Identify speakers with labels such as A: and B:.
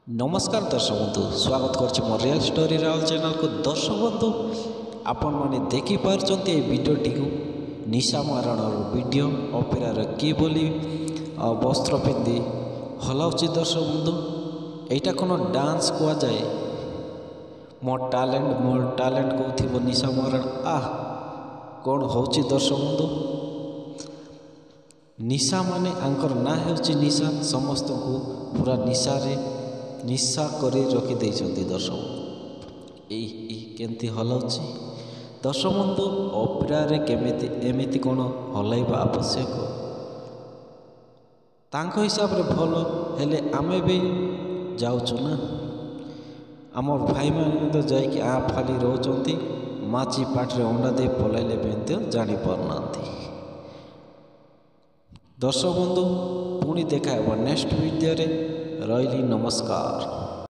A: नमस्कार दर्शक बंधु स्वागत कर मो रियल स्टोरी राहुल चैनल को। दर्शक बंधु आपण मैंने देखिपार्टी भिडटी को निशा मारण वीडियो अपेरार कि बोली वस्त्र पिंधि हलाउची। दर्शक बंधु एटा कौन डांस कह जाए मोर टैलेंट कौन निशा मारण कौन हूँ। दर्शक बंधु निशा माने आंकर ना होची निशा समस्त को पूरा निशा करी रखी। दर्शक केमती हलाउची दर्शक बंधु अपेरार केमिति एमिति कौन हलाइबा आवश्यक तांको हिसाब रे भल हेले आमे भी जाऊचु ना। आमर भाई मैंने तो जाइए फाली रोचंती माची पाटरे अंडा दे पलाइले भी जानी पारना। दर्शक बंधु पुणी देखा नेक्स्ट वीडियो रे रही। नमस्कार।